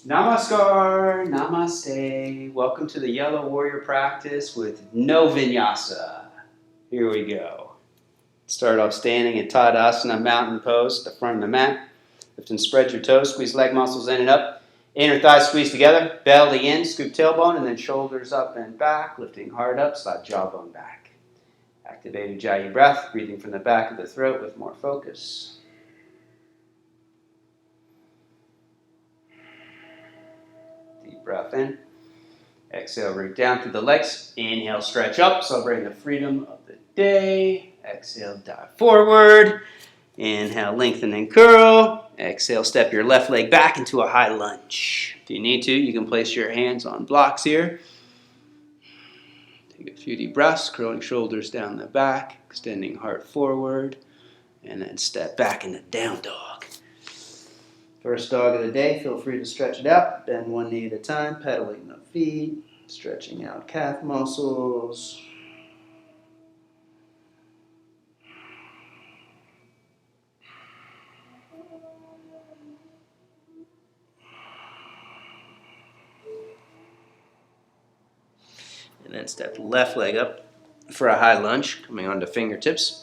Namaskar, namaste. Welcome to the Yellow Warrior practice with no vinyasa. Here we go. Start off standing in Tadasana mountain pose, the front of the mat. Lift and spread your toes, squeeze leg muscles in and up. Inner thighs squeeze together, belly in, scoop tailbone, and then shoulders up and back, lifting heart up, slide jawbone back. Activate Ujjayi breath, breathing from the back of the throat with more focus. Deep breath in. Exhale, root down through the legs. Inhale, stretch up, celebrating the freedom of the day. Exhale, dive forward. Inhale, lengthen and curl. Exhale, step your left leg back into a high lunge. If you need to, you can place your hands on blocks here. Take a few deep breaths, curling shoulders down the back, extending heart forward, and then step back into down dog. First dog of the day, feel free to stretch it out. Bend one knee at a time, pedaling the feet, stretching out calf muscles. And then step left leg up for a high lunge, coming onto fingertips.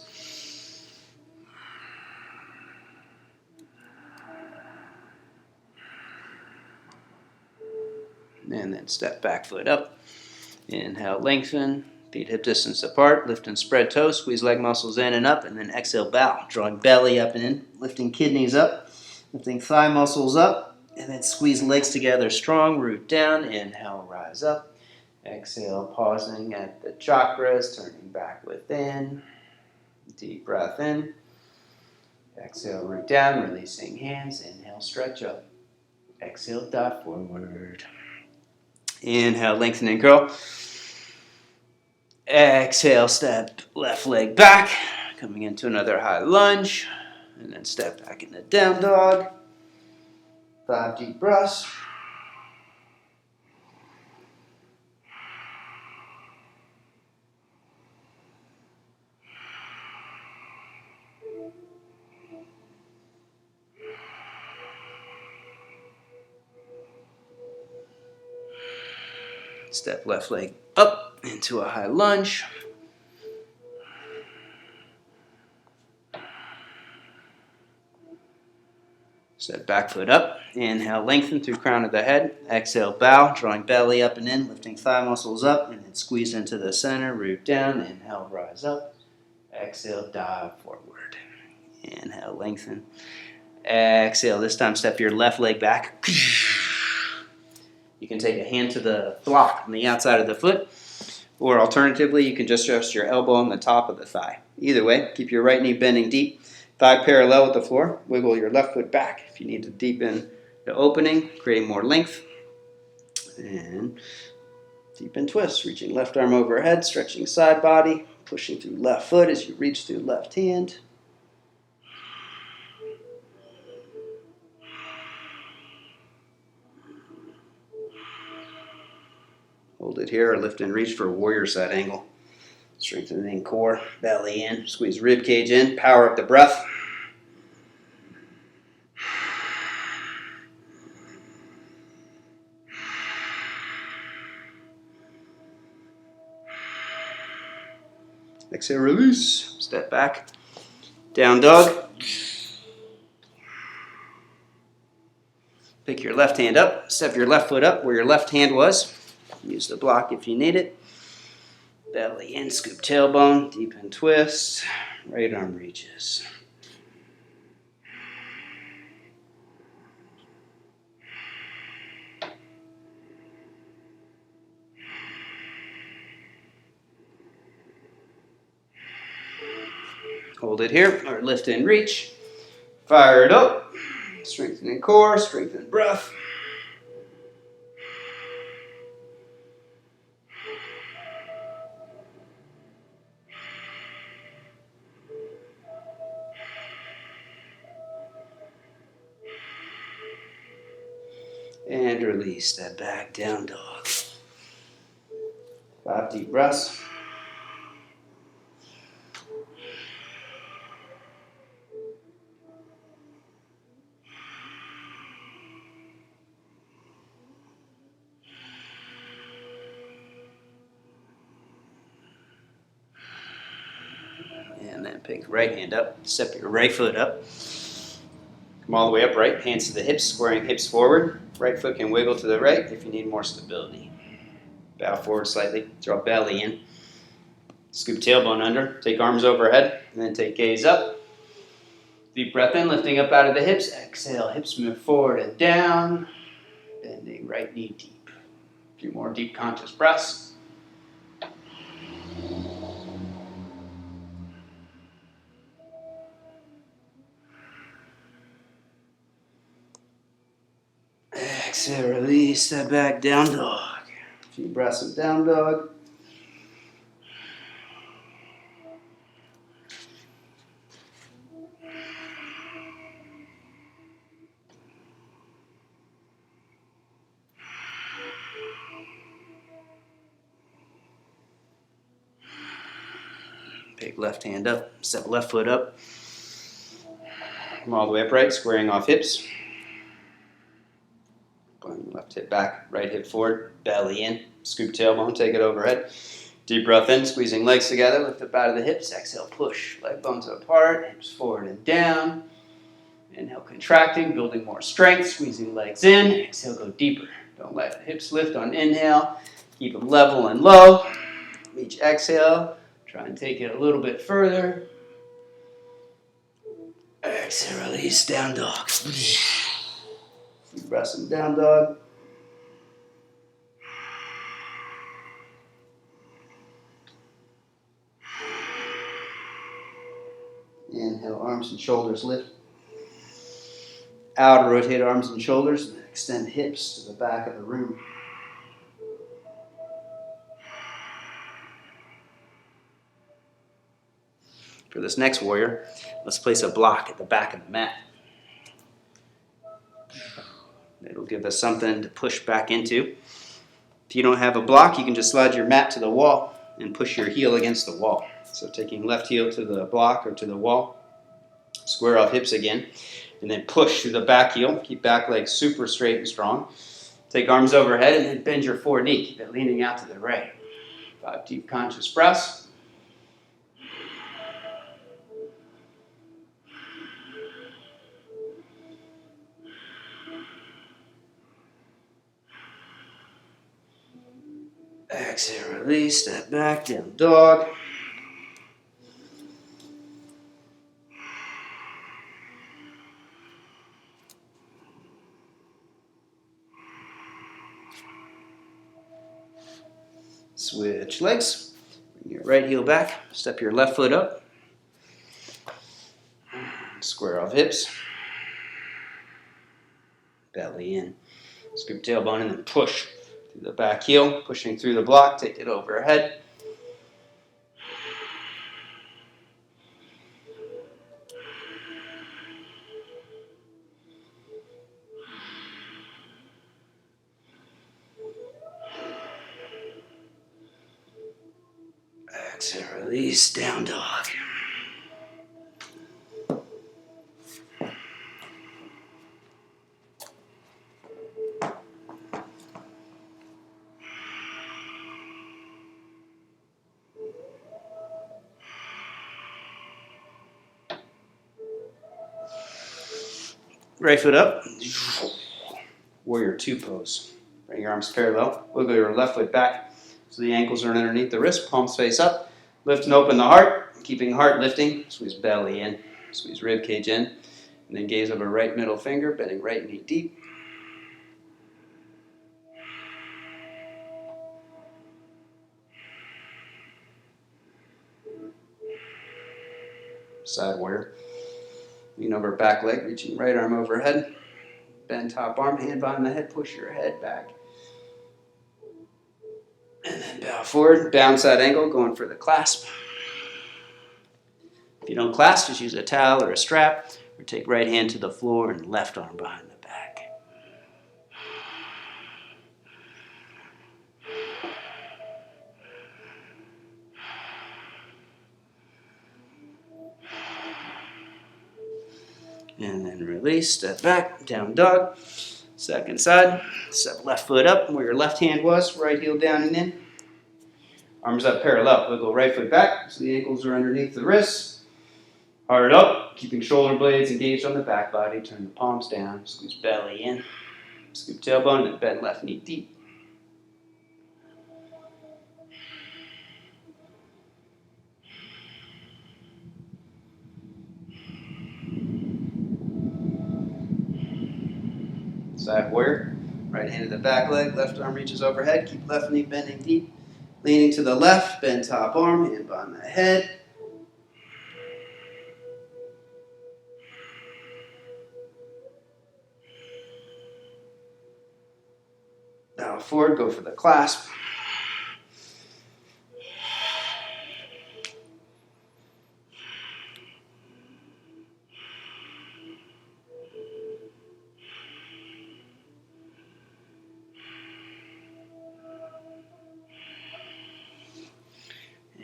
And then step back foot up. Inhale, lengthen, feet hip distance apart, lift and spread toes, squeeze leg muscles in and up, and then exhale, bow, drawing belly up and in, lifting kidneys up, lifting thigh muscles up, and then squeeze legs together strong, root down, inhale, rise up, exhale, pausing at the chakras, turning back within, deep breath in, exhale, root down, releasing hands, inhale, stretch up, exhale, dive forward, inhale, lengthen and curl. Exhale, step left leg back, coming into another high lunge, and then step back into down dog. 5 deep breaths. Step left leg up into a high lunge. Step back foot up. Inhale, lengthen through crown of the head. Exhale, bow, drawing belly up and in, lifting thigh muscles up, and then squeeze into the center, root down. Inhale, rise up. Exhale, dive forward. Inhale, lengthen. Exhale, this time step your left leg back. You can take a hand to the block on the outside of the foot, or alternatively, you can just rest your elbow on the top of the thigh. Either way, keep your right knee bending deep, thigh parallel with the floor. Wiggle your left foot back if you need to deepen the opening, creating more length. And deepen twist, reaching left arm overhead, stretching side body, pushing through left foot as you reach through left hand. Hold it here or lift and reach for warrior side angle. Strengthening core, belly in, squeeze rib cage in, power up the breath. Exhale, release, step back, down dog. Pick your left hand up, step your left foot up where your left hand was. Use the block if you need it. Belly in, scoop tailbone, deepen twist, right arm reaches. Hold it here, or lift and reach. Fire it up. Strengthening core, strengthen breath. And release, step back, down dog. 5 deep breaths. And pick right hand up, step your right foot up. Come all the way upright, hands to the hips, squaring hips forward. Right foot can wiggle to the right if you need more stability. Bow forward slightly, draw belly in. Scoop tailbone under, take arms overhead, and then take gaze up. Deep breath in, lifting up out of the hips. Exhale, hips move forward and down. Bending right knee deep. A few more deep conscious breaths. Exhale, release, step back, down dog. A few breaths of down dog. Pick left hand up, step left foot up. Come all the way upright, squaring off hips. Going left hip back, right hip forward, belly in. Scoop tailbone, take it overhead. Deep breath in, squeezing legs together, lift up out of the hips. Exhale, push, leg bones apart, hips forward and down. Inhale, contracting, building more strength, squeezing legs in. Exhale, go deeper. Don't let the hips lift on inhale. Keep them level and low. Each exhale, try and take it a little bit further. Exhale, release, down dog. Deep breaths in down dog. Inhale, arms and shoulders lift. Out, rotate arms and shoulders, and then extend hips to the back of the room. For this next warrior, let's place a block at the back of the mat. It'll give us something to push back into. If you don't have a block, you can just slide your mat to the wall and push your heel against the wall. So taking left heel to the block or to the wall, square off hips again, and then push through the back heel. Keep back legs super straight and strong. Take arms overhead and then bend your forward knee. Keep it leaning out to the right. 5 deep conscious breaths. Exhale, release, step back, down dog. Switch legs. Bring your right heel back. Step your left foot up. Square off hips. Belly in. Scoop tailbone and then push through the back heel. Pushing through the block. Take it overhead. Exhale, release, down dog. Right foot up. Warrior 2 pose. Bring your arms parallel. Wiggle your left foot back so the ankles are underneath the wrist. Palms face up. Lift and open the heart. Keeping heart lifting. Squeeze belly in. Squeeze rib cage in. And then gaze over right middle finger. Bending right knee deep. Side warrior. Lean over back leg, reaching right arm overhead. Bend top arm, hand behind the head, push your head back. And then bow forward, down side angle, going for the clasp. If you don't clasp, just use a towel or a strap, or take right hand to the floor and left arm behind the back. And then release, step back, down dog. Second side, step left foot up where your left hand was, right heel down and in. Arms up parallel, wiggle right foot back so the ankles are underneath the wrists. Heart up, keeping shoulder blades engaged on the back body. Turn the palms down, squeeze belly in. Scoop tailbone, and bend left knee deep. Side warrior. Right hand to the back leg, left arm reaches overhead. Keep left knee bending deep. Leaning to the left, bend top arm, hand behind the head. Now forward, go for the clasp.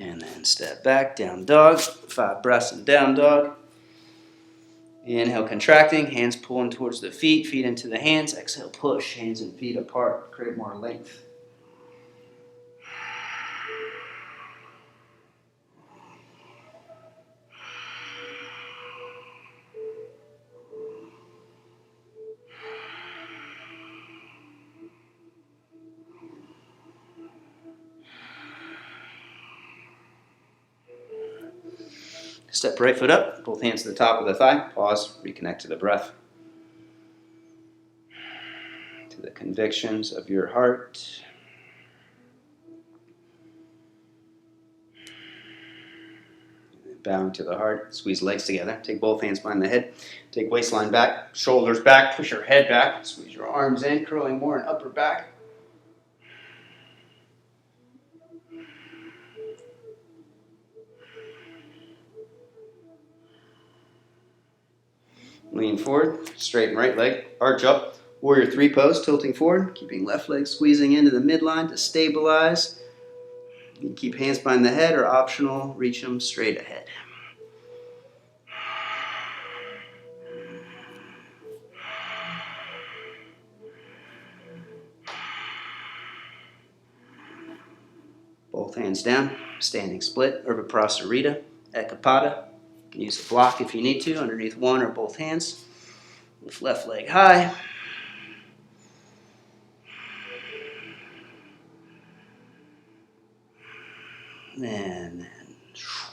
And then step back, down dog. 5 breaths in down dog. Inhale, contracting, hands pulling towards the feet into the hands. Exhale, push, hands and feet apart, create more length. Step right foot up, both hands to the top of the thigh. Pause, reconnect to the breath. To the convictions of your heart. Bowing to the heart, squeeze legs together. Take both hands behind the head. Take waistline back, shoulders back, push your head back. Squeeze your arms in, curling more in upper back. Lean forward, straighten right leg, arch up. Warrior 3 pose, tilting forward, keeping left leg squeezing into the midline to stabilize. You can keep hands behind the head or optional, reach them straight ahead. Both hands down, standing split, Urdhva Prasarita, Ekapada. You can use a block if you need to, underneath one or both hands. Lift left leg high. And then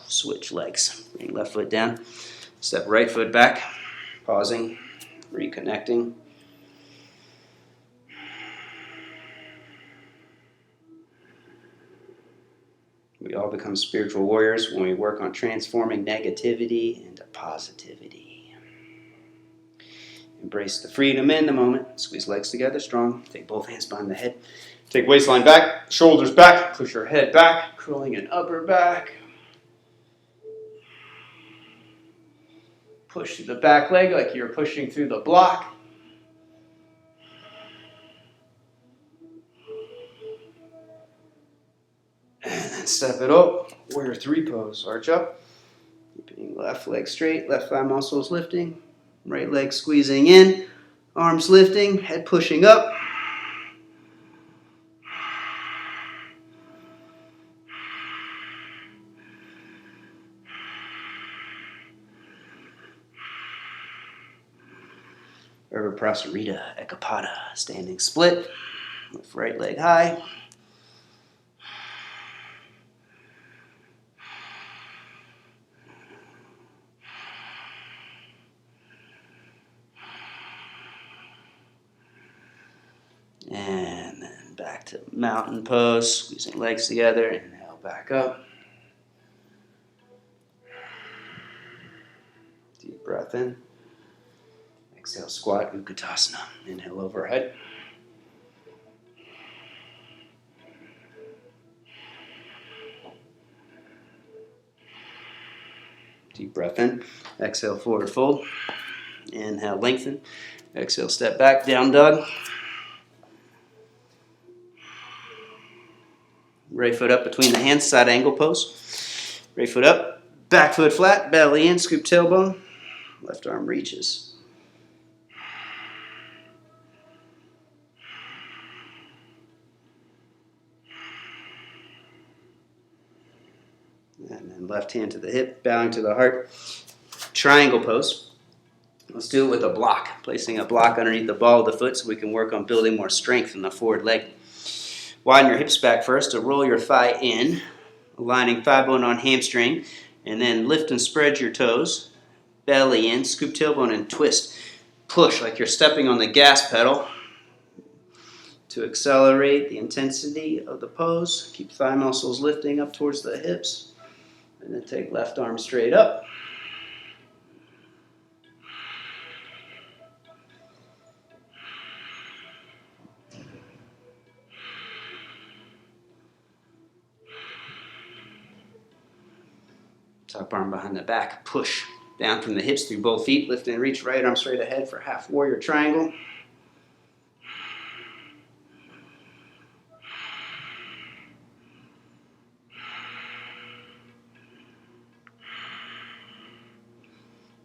switch legs. Bring left foot down. Step right foot back. Pausing, reconnecting. We all become spiritual warriors when we work on transforming negativity into positivity. Embrace the freedom in the moment. Squeeze legs together strong. Take both hands behind the head. Take waistline back, shoulders back. Push your head back, curling in upper back. Push through the back leg like you're pushing through the block. And then step it up. Warrior 3 pose. Arch up. Keeping left leg straight. Left thigh muscles lifting. Right leg squeezing in. Arms lifting. Head pushing up. Urdhva Prasarita, Ekapada. Standing split. Lift right leg high. And then back to mountain pose, squeezing legs together. Inhale, back up. Deep breath in. Exhale, squat, Utkatasana. Inhale overhead. Deep breath in. Exhale, forward fold. Inhale, lengthen. Exhale, step back, down dog. Right foot up between the hands, side angle pose. Right foot up, back foot flat, belly in, scoop tailbone. Left arm reaches. And then left hand to the hip, bowing to the heart. triangle pose. Let's do it with a block, placing a block underneath the ball of the foot so we can work on building more strength in the forward leg. Widen your hips back first to roll your thigh in, aligning thigh bone on hamstring, and then lift and spread your toes. Belly in, scoop tailbone and twist. Push like you're stepping on the gas pedal to accelerate the intensity of the pose. Keep thigh muscles lifting up towards the hips. And then take left arm straight up. Top arm behind the back. Push down from the hips through both feet. Lift and reach right arm straight ahead for half warrior triangle.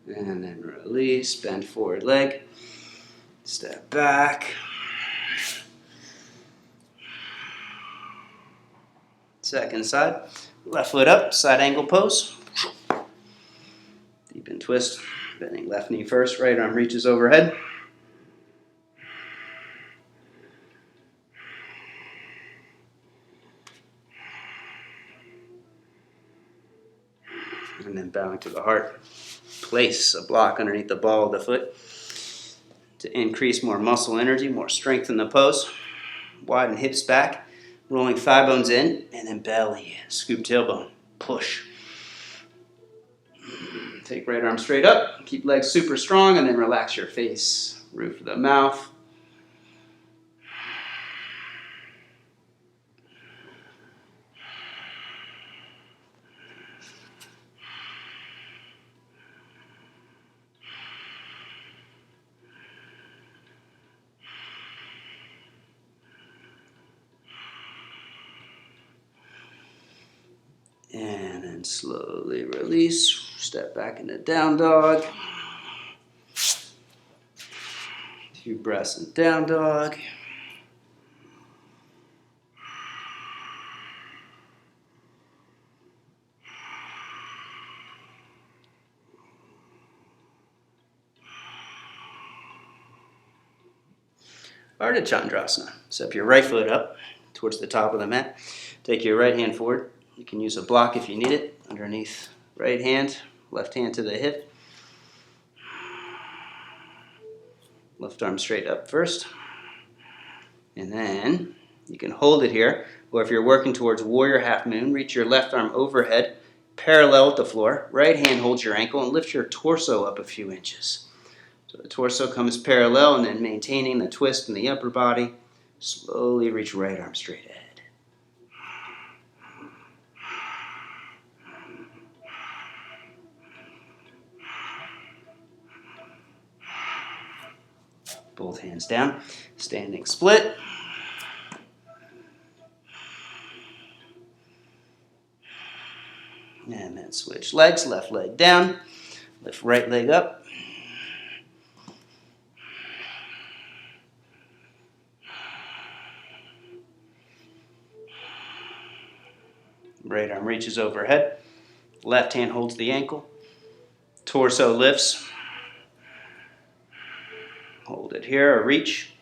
And then release, bend forward leg. Step back. Second side. Left foot up, side angle pose. Deep and twist. Bending left knee first, right arm reaches overhead. And then bowing to the heart. Place a block underneath the ball of the foot to increase more muscle energy, more strength in the pose. Widen hips back, rolling thigh bones in, and then belly in. Scoop tailbone, push. Take right arm straight up, keep legs super strong, and then relax your face, roof of the mouth. And then slowly release, step back into down dog. 2 breaths in down dog. Ardha Chandrasana. Step your right foot up towards the top of the mat. Take your right hand forward. You can use a block if you need it, underneath right hand, left hand to the hip. Left arm straight up first. And then you can hold it here, or if you're working towards warrior half moon, reach your left arm overhead, parallel with the floor. Right hand holds your ankle and lift your torso up a few inches. So the torso comes parallel, and then maintaining the twist in the upper body, slowly reach right arm straight ahead. Both hands down, standing split. And then switch legs, left leg down, lift right leg up. Right arm reaches overhead, left hand holds the ankle, torso lifts. Hold it here or reach.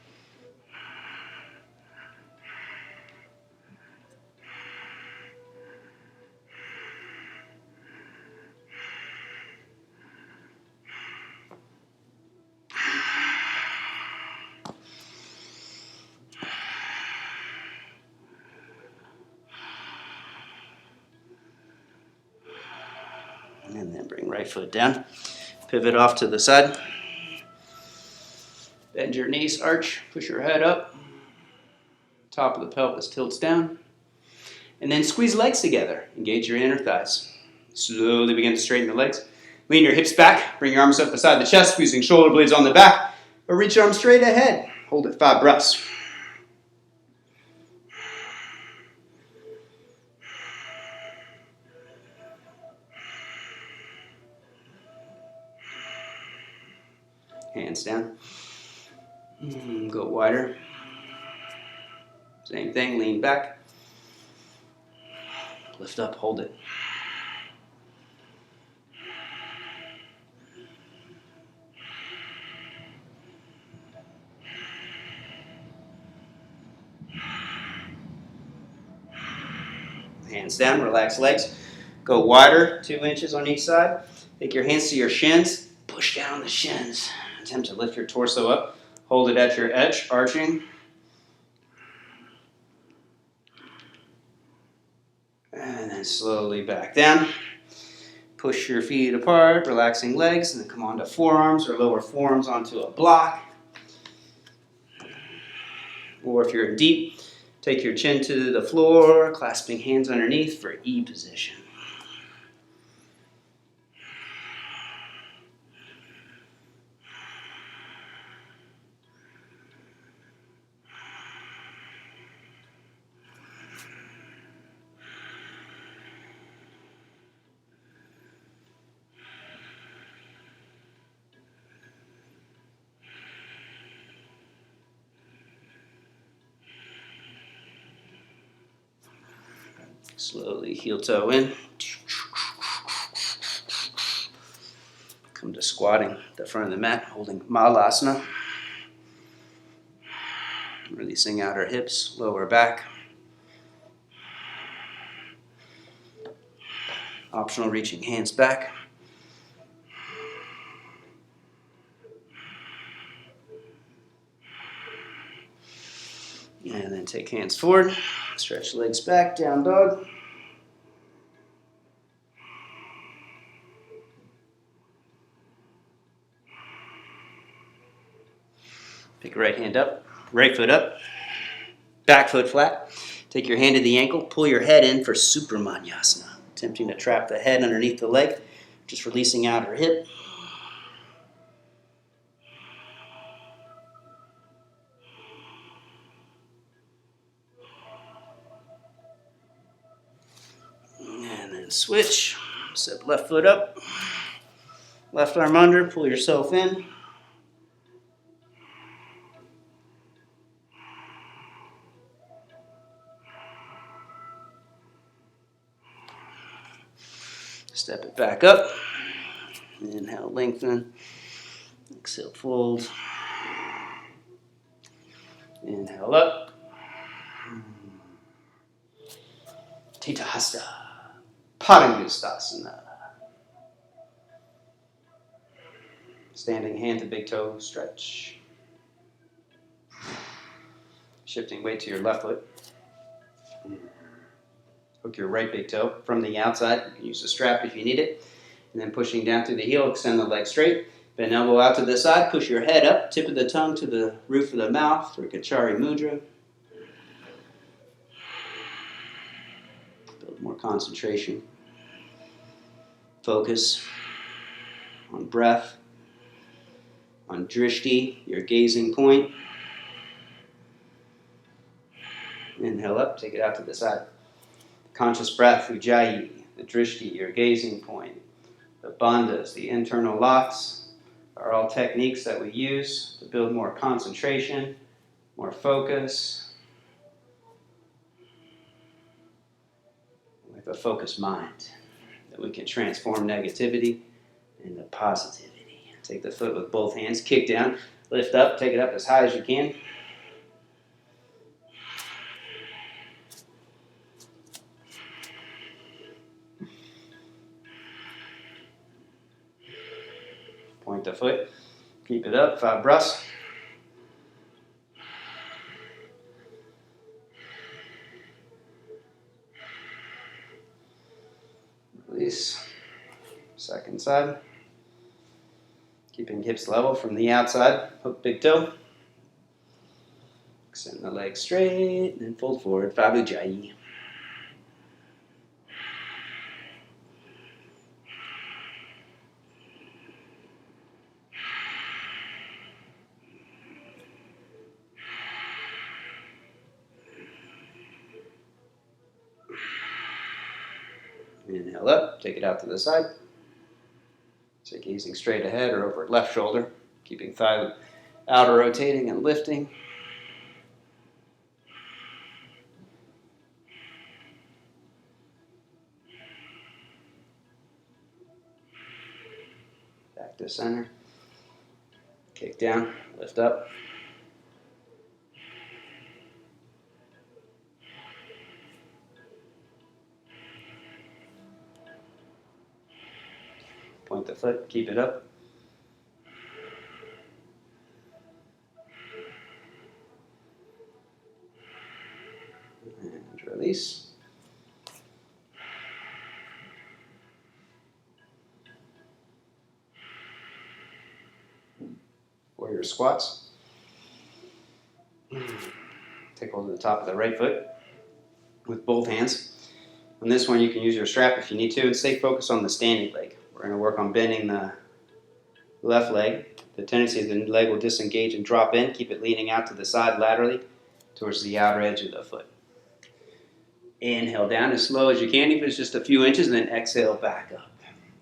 And then bring right foot down. Pivot off to the side. Bend your knees, arch, push your head up. Top of the pelvis tilts down. And then squeeze legs together. Engage your inner thighs. Slowly begin to straighten the legs. Lean your hips back. Bring your arms up beside the chest, squeezing shoulder blades on the back. Or reach your arms straight ahead. Hold it 5 breaths. Hands down. Go wider. Same thing, lean back. Lift up, hold it. Hands down, relax legs. Go wider, 2 inches on each side. Take your hands to your shins. Push down the shins. Attempt to lift your torso up. Hold it at your edge, arching. And then slowly back down. Push your feet apart, relaxing legs, and then come onto forearms or lower forearms onto a block. Or if you're in deep, take your chin to the floor, clasping hands underneath for E position. Slowly heel toe in. Come to squatting at the front of the mat, holding Malasana. Releasing out our hips, lower back. Optional reaching hands back. And then take hands forward. Stretch legs back, down dog. Pick your right hand up, right foot up, back foot flat. Take your hand to the ankle, pull your head in for Supramanyasana. Attempting to trap the head underneath the leg, just releasing out our hip. And then switch, step left foot up, left arm under, pull yourself in. Step it back up. Inhale, lengthen. Exhale, fold. Inhale up. Titahasta. Padangustasana. Standing hand to big toe, stretch. Shifting weight to your left foot. Hook your right big toe from the outside. You can use the strap if you need it. And then pushing down through the heel, extend the leg straight. Bend elbow out to the side, push your head up, tip of the tongue to the roof of the mouth for Kachari Mudra. Build more concentration. Focus on breath, on drishti, your gazing point. Inhale up, take it out to the side. Conscious breath, ujjayi, the drishti, your gazing point. The bandhas, the internal locks, are all techniques that we use to build more concentration, more focus, with a focused mind, that we can transform negativity into positivity. Take the foot with both hands, kick down, lift up, take it up as high as you can. Point the foot, keep it up, 5 breaths. Release. Second side. Keeping hips level from the outside. Hook big toe. Extend the legs straight and then fold forward. Ujjayi. Inhale up, take it out to the side. So gazing straight ahead or over left shoulder, keeping thigh outer rotating and lifting. Back to center. Kick down, lift up. foot, keep it up. And release. Warrior squats. Take hold of the top of the right foot with both hands. On this one, you can use your strap if you need to, and stay focused on the standing leg. We're going to work on bending the left leg. The tendency of the leg will disengage and drop in. Keep it leaning out to the side laterally towards the outer edge of the foot. Inhale down as slow as you can, even if it's just a few inches, and then exhale back up.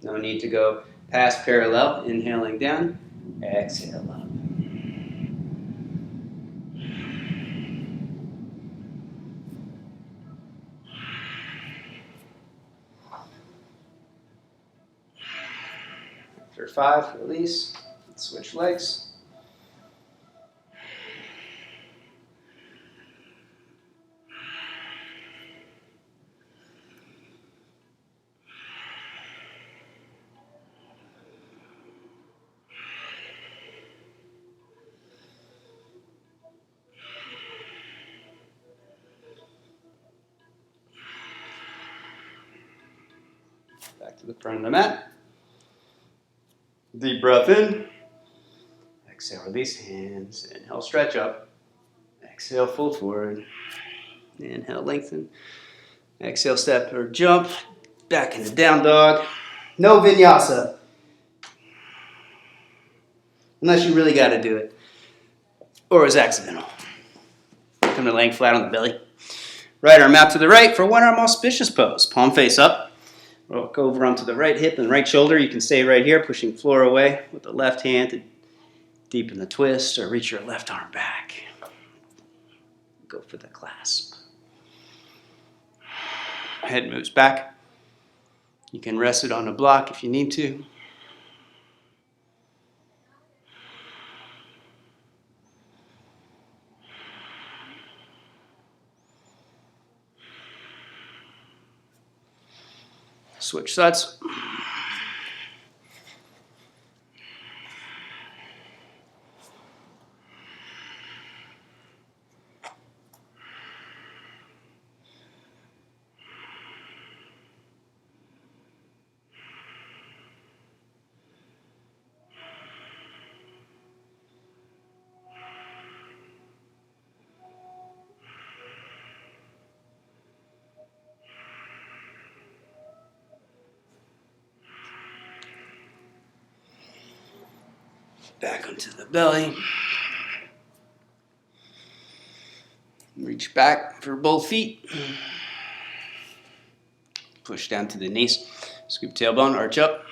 No need to go past parallel. Inhaling down, exhale up. After 5, release. Switch legs. Back to the front of the mat. Deep breath in. Exhale, release hands. Inhale, stretch up. Exhale, fold forward. Inhale, lengthen. Exhale, step or jump. Back into down dog. No vinyasa. Unless you really got to do it. Or it was accidental. Come to laying flat on the belly. Right arm out to the right for one arm auspicious pose. Palm face up. Rock over onto the right hip and right shoulder. You can stay right here, pushing floor away with the left hand to deepen the twist or reach your left arm back. Go for the clasp. Head moves back. You can rest it on a block if you need to. Switch sides. Back onto the belly. Reach back for both feet. Push down to the knees. Scoop tailbone, arch up.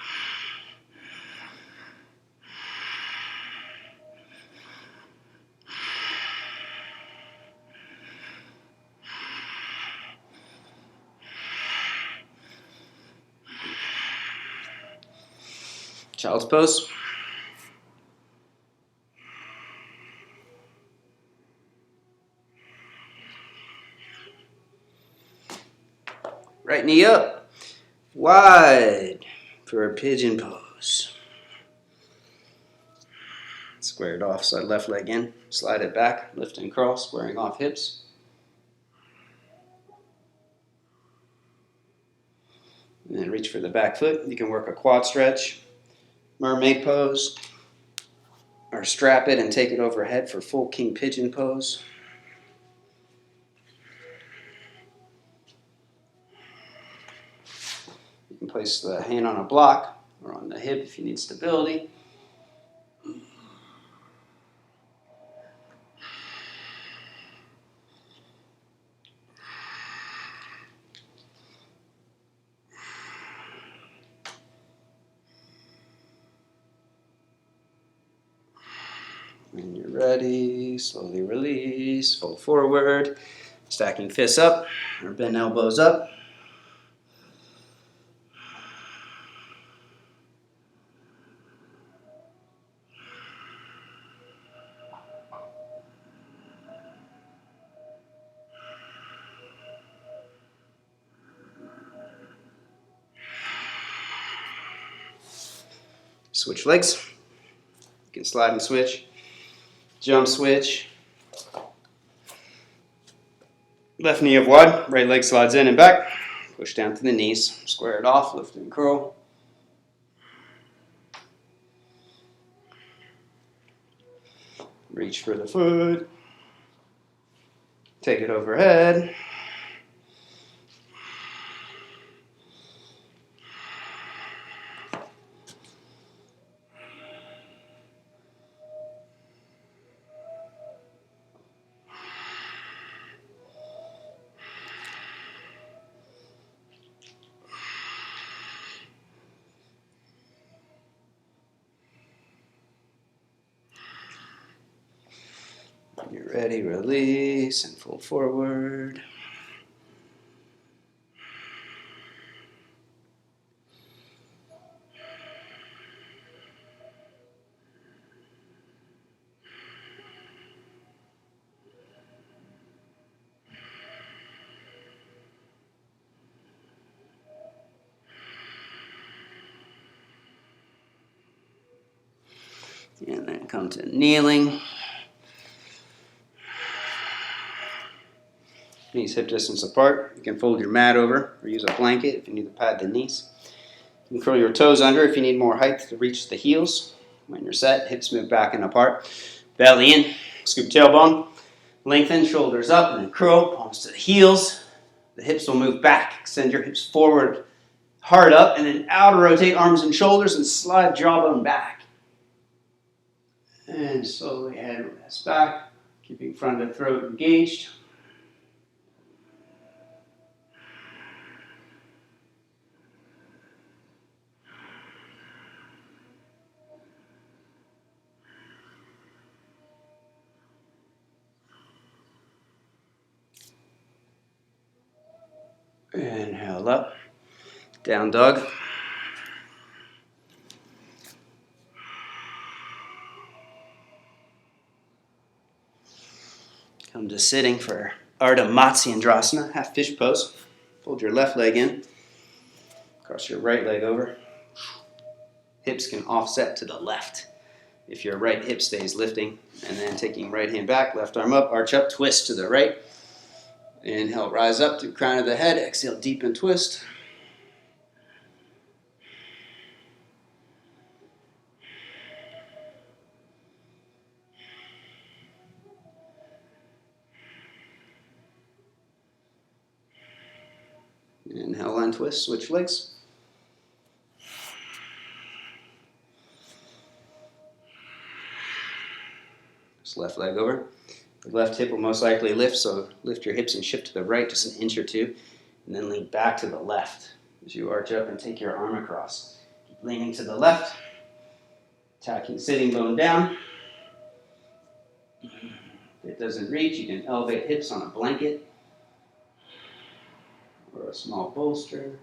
Child's pose. Right knee up, wide for a pigeon pose. Square it off, side left leg in, slide it back, lift and curl, squaring off hips. And then reach for the back foot. You can work a quad stretch, mermaid pose, or strap it and take it overhead for full king pigeon pose. You can place the hand on a block or on the hip if you need stability. When you're ready, slowly release, fold forward, stacking fists up or bend elbows up. Switch legs. You can slide and switch. Jump switch. Left knee up wide, right leg slides in and back. Push down to the knees. Square it off, lift and curl. Reach for the foot. Take it overhead. When you're ready, release and fold forward. And then come to kneeling. Knees hip distance apart. You can fold your mat over or use a blanket if you need to pad the knees. You can curl your toes under if you need more height to reach the heels. When you're set, hips move back and apart. Belly in, scoop tailbone. Lengthen, shoulders up, and then curl, palms to the heels. The hips will move back. Extend your hips forward, hard up, and then out. Rotate arms and shoulders and slide jawbone back. And slowly head rest back, keeping front of throat engaged. Inhale up, down dog. Come to sitting for Ardha Matsyendrasana, half fish pose. Fold your left leg in, cross your right leg over. Hips can offset to the left if your right hip stays lifting. And then taking right hand back, left arm up, arch up, twist to the right. Inhale, rise up through crown of the head. Exhale, deepen twist. Inhale, and twist, switch legs. Just left leg over. The left hip will most likely lift, so lift your hips and shift to the right just an inch or two, and then lean back to the left as you arch up and take your arm across. Keep leaning to the left, tacking sitting bone down. If it doesn't reach, you can elevate hips on a blanket or a small bolster.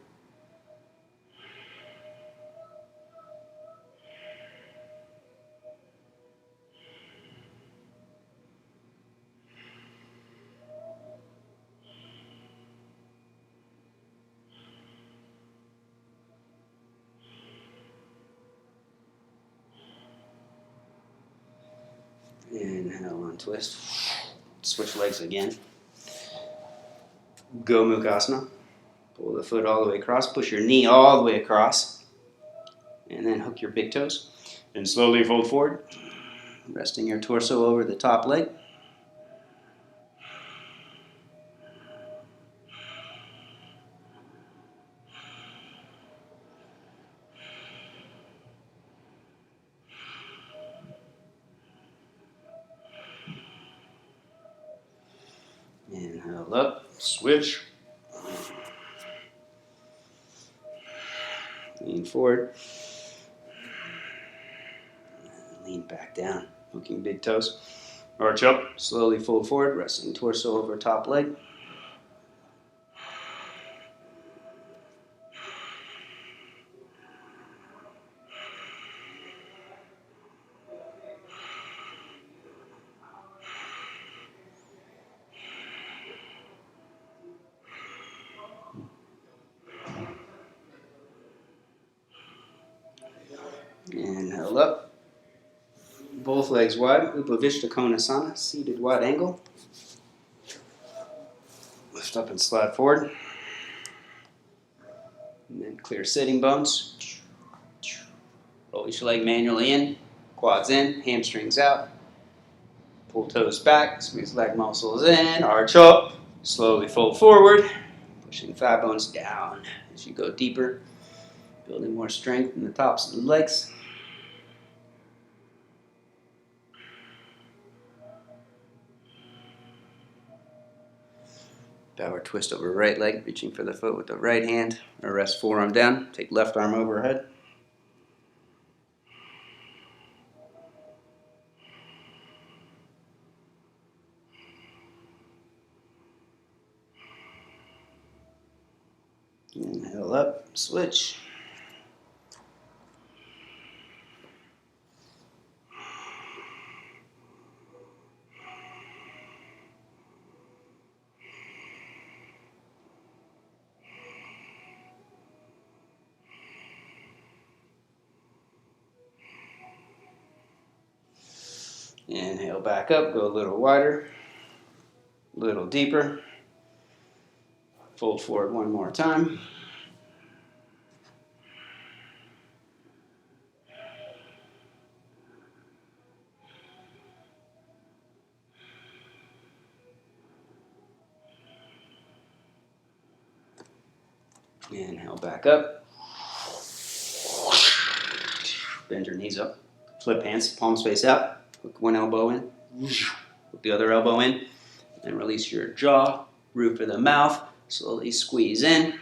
Inhale, untwist. Switch legs again. Go Mukhasana. Pull the foot all the way across. Push your knee all the way across. And then hook your big toes. And slowly fold forward. Resting your torso over the top leg. Inhale up, switch. Lean forward. Lean back down, hooking big toes. Arch up, slowly fold forward, resting torso over top leg. Inhale both legs wide. Upavishta Konasana, seated wide angle. Lift up and slide forward. And then clear sitting bones. Roll each leg manually in. Quads in, hamstrings out. Pull toes back, squeeze leg muscles in, arch up. Slowly fold forward, pushing thigh bones down as you go deeper. Building more strength in the tops of the legs. Backward twist over right leg, reaching for the foot with the right hand, or rest forearm down. Take left arm overhead. Inhale up, switch. Inhale back up, go a little wider, a little deeper. Fold forward one more time. Inhale back up. Bend your knees up. Flip hands, palms face out. Hook one elbow in. Hook the other elbow in. And release your jaw, roof of the mouth. Slowly squeeze in.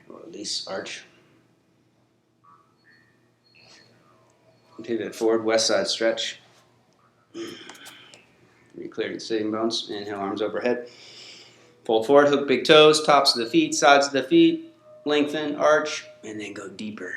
Release, arch. Pivot forward, west side stretch. Reclearing sitting bones. Inhale, arms overhead. Fold forward, hook big toes, tops of the feet, sides of the feet. Lengthen, arch, and then go deeper.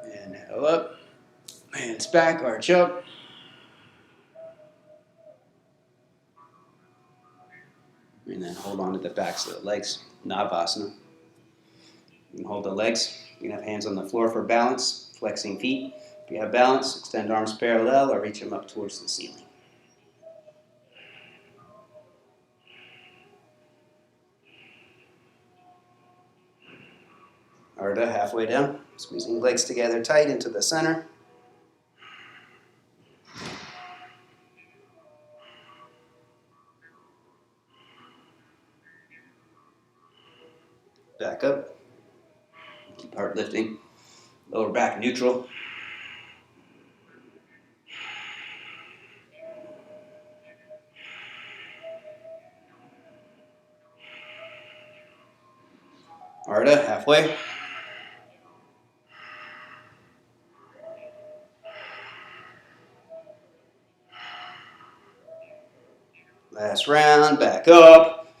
Inhale up, hands back, arch up. And then hold on to the backs of the legs, Navasana. You can hold the legs. You can have hands on the floor for balance, flexing feet. If you have balance, extend arms parallel or reach them up towards the ceiling. Ardha, halfway down. Squeezing legs together tight into the center. Back up. Keep heart lifting. Lower back neutral. Ardha, halfway. Last round, back up.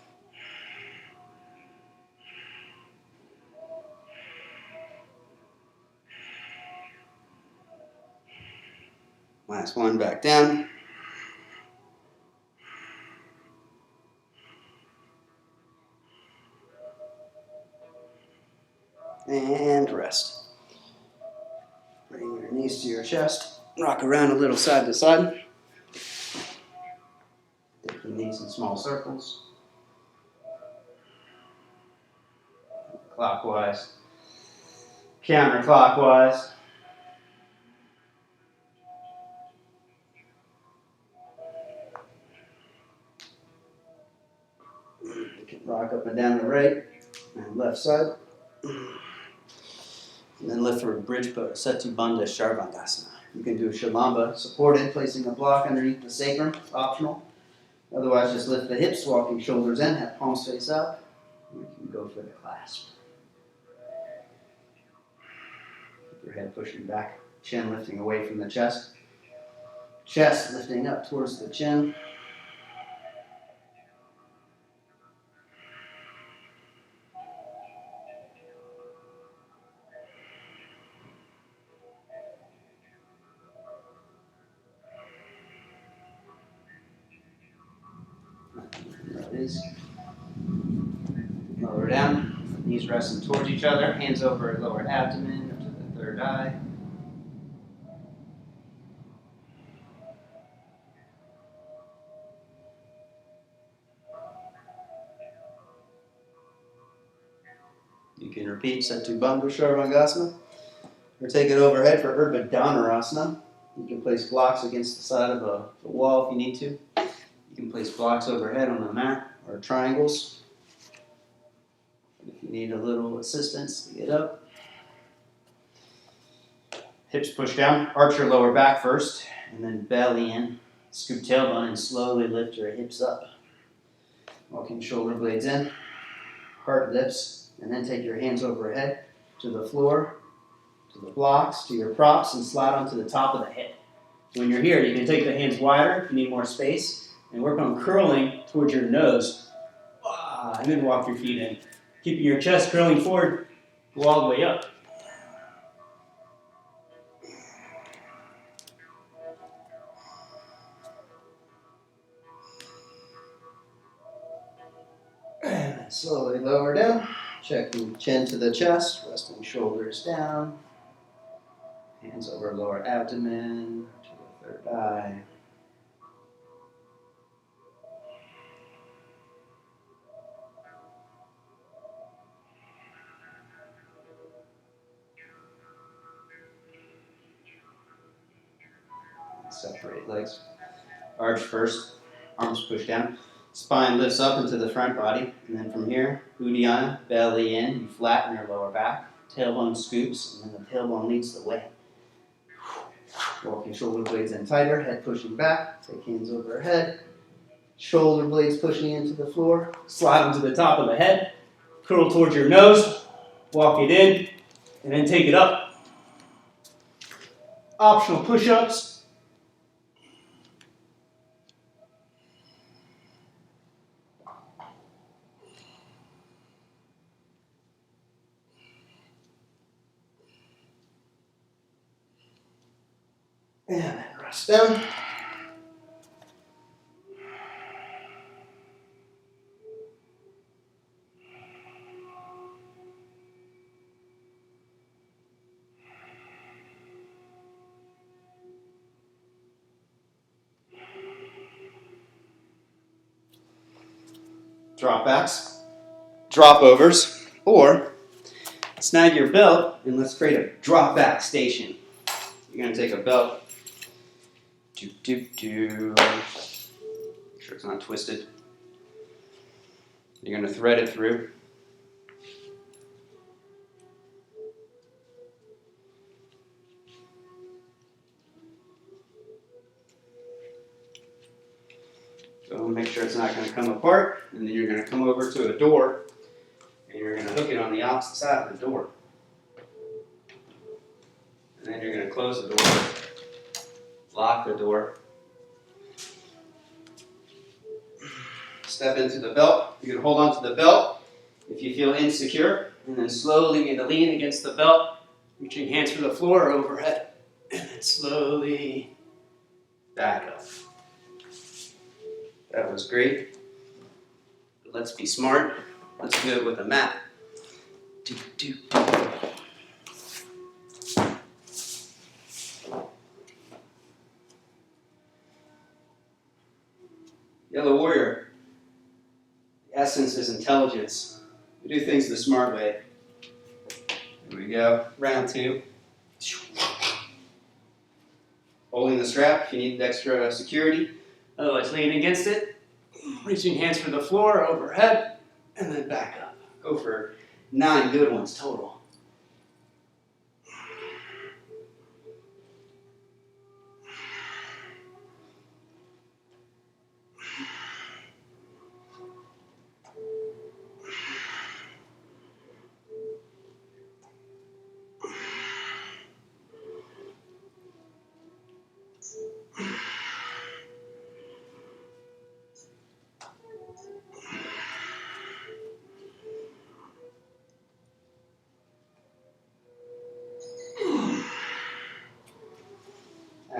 Last one, back down. And rest. Bring your knees to your chest. Rock around a little side to side. Take your knees in small circles. Clockwise. Counterclockwise. You can rock up and down the right and left side. And then lift for bridge pose, Setu Bandha Sharvangasana. You can do Shalamba supported, placing a block underneath the sacrum, optional. Otherwise, just lift the hips, walking shoulders in, have palms face up. You can go for the clasp. Keep your head pushing back, chin lifting away from the chest. Chest lifting up towards the chin. There it is. Lower down, knees resting towards each other, hands over lower abdomen up to the third eye. You can repeat Setubandha Sarvangasana, or take it overhead for Urdhva Dhanurasana. You can place blocks against the side of the wall if you need to. You can place blocks overhead on the mat or triangles. If you need a little assistance to get up. Hips push down, arch your lower back first, and then belly in. Scoop tailbone and slowly lift your hips up. Walking shoulder blades in, heart lifts, and then take your hands overhead to the floor, to the blocks, to your props, and slide onto the top of the head. When you're here, you can take the hands wider if you need more space, and work on curling towards your nose. And then walk your feet in. Keeping your chest curling forward, go all the way up. And slowly lower down. Check the chin to the chest, resting shoulders down. Hands over lower abdomen, to the third eye. Separate legs. Arch first, arms push down. Spine lifts up into the front body, and then from here, Uddiyana, belly in, you flatten your lower back. Tailbone scoops, and then the tailbone leads the way. Walking shoulder blades in tighter, head pushing back. Take hands overhead. Shoulder blades pushing into the floor. Slide them to the top of the head. Curl towards your nose. Walk it in, and then take it up. Optional push-ups. And then rest down. Drop backs, drop overs, or snag your belt and let's create a drop back station. You're going to take a belt. Make sure it's not twisted. You're going to thread it through. So make sure it's not going to come apart, and then you're going to come over to a door, and you're going to hook it on the opposite side of the door. And then you're going to close the door, lock the door, step into the belt. You can hold on to the belt if you feel insecure, and then slowly begin to lean against the belt, reaching hands for the floor or overhead, and then slowly back up. That was great. Let's be smart. Let's do it with a mat. Yellow Warrior. The essence is intelligence. We do things the smart way. Here we go. Round two. Holding the strap if you need extra security. Otherwise, leaning against it. Reaching hands for the floor, overhead, and then back up. Go for 9 good ones total.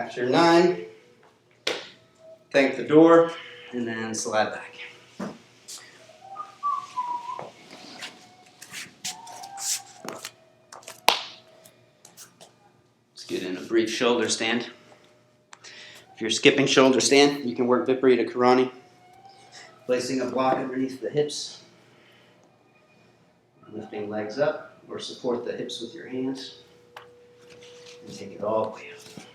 After 9, thank the door, and then slide back. Let's get in a brief shoulder stand. If you're skipping shoulder stand, you can work Viparita Karani, placing a block underneath the hips, lifting legs up, or support the hips with your hands, and take it all the way up.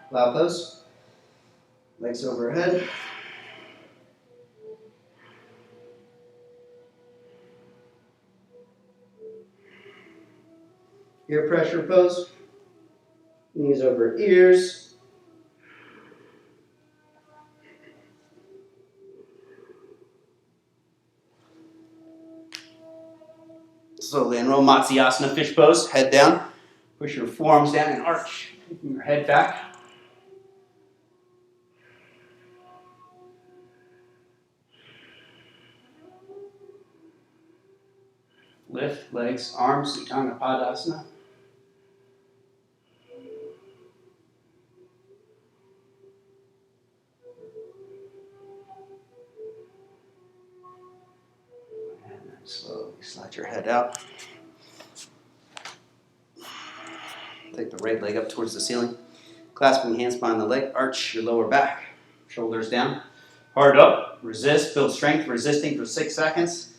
Plow pose, legs overhead. Ear pressure pose, knees over ears. Slowly enroll Matsyasana, fish pose, head down. Push your forearms down and arch, taking your head back. Lift legs, arms, Utthana Padasana. And then slowly slide your head out. Take the right leg up towards the ceiling. Clasping hands behind the leg, arch your lower back. Shoulders down. Hard up, resist, build strength, resisting for 6 seconds.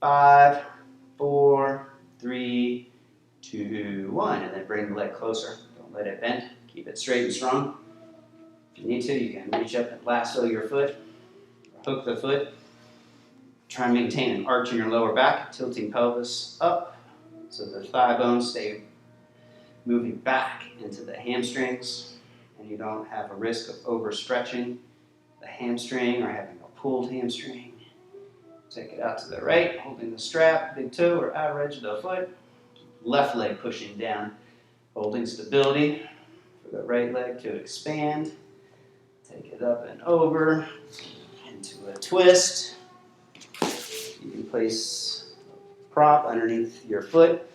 5, 4, 3, 2, 1. And then bring the leg closer. Don't let it bend. Keep it straight and strong. If you need to, you can reach up and lasso your foot. Hook the foot. Try and maintain an arch in your lower back, tilting pelvis up so the thigh bones stay moving back into the hamstrings, and you don't have a risk of overstretching the hamstring or having a pulled hamstring. Take it out to the right, holding the strap, big toe or outer edge of the foot. Left leg pushing down, holding stability for the right leg to expand. Take it up and over into a twist. You can place a prop underneath your foot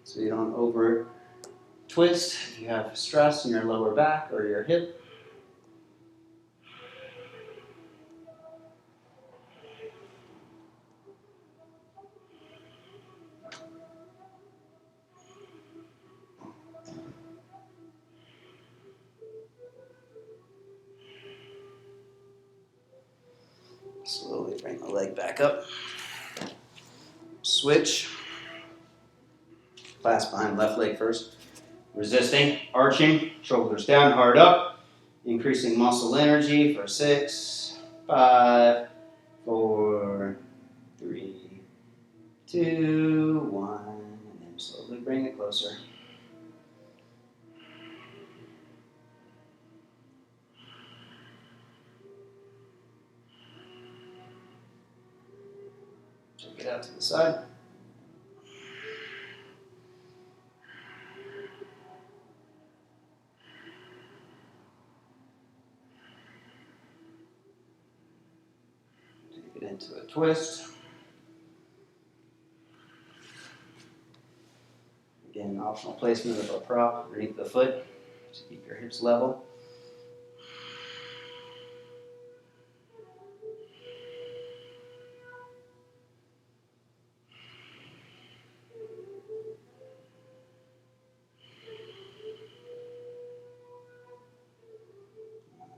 so you don't over twist if you have stress in your lower back or your hip. Slowly bring the leg back up. Switch. Clasp behind left leg first. Resisting, arching, shoulders down, hard up. Increasing muscle energy for 6, 5, 4, 3, 2, 1. And then slowly bring it closer. Take it out to the side. Take it into a twist. Again, optional placement of a prop underneath the foot to keep your hips level.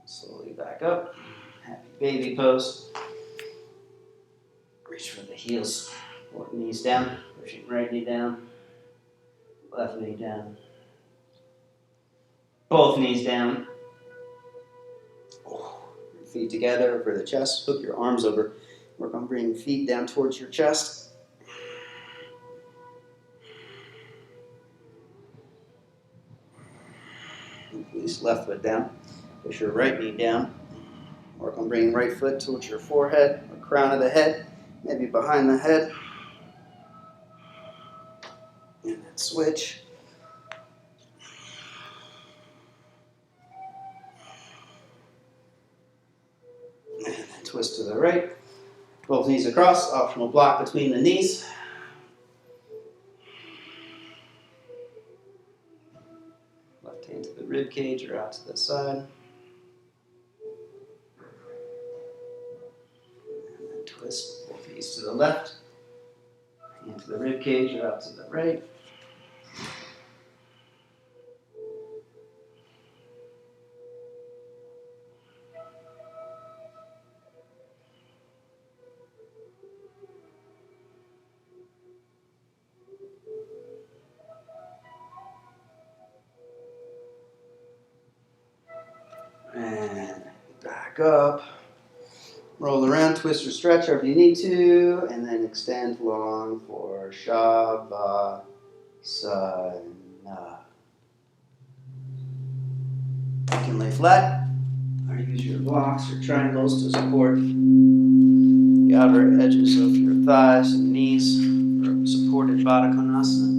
Slowly back up. Happy baby pose. Reach for the heels. Both knees down. Pushing right knee down. Left knee down. Both knees down. Feet together over the chest. Hook your arms over. Work on bringing feet down towards your chest. Release left foot down. Push your right knee down. Work on bringing right foot towards your forehead or crown of the head, maybe behind the head. switch. And then twist to the right. Both knees across, optional block between the knees. Left hand to the rib cage or out to the side. And then twist both knees to the left. Hand to the rib cage or out to the right. And back up. Roll around, twist or stretch wherever you need to, and then extend long for Shavasana. You can lay flat or use your blocks or triangles to support the outer edges of your thighs and knees for supported Baddha Konasana.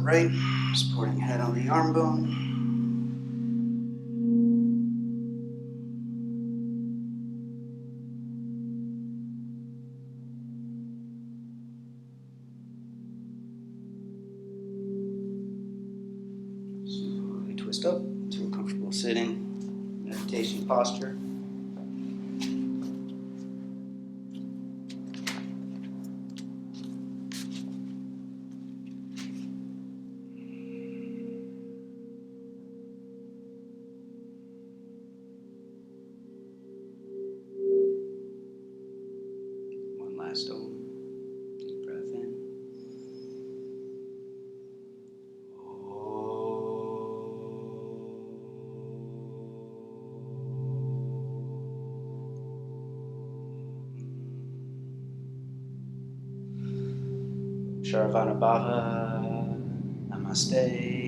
Right, supporting head on the arm bone. Slowly twist up to a comfortable sitting meditation posture. Last Om. Deep breath in. Om. Sharavanabhava. Namaste.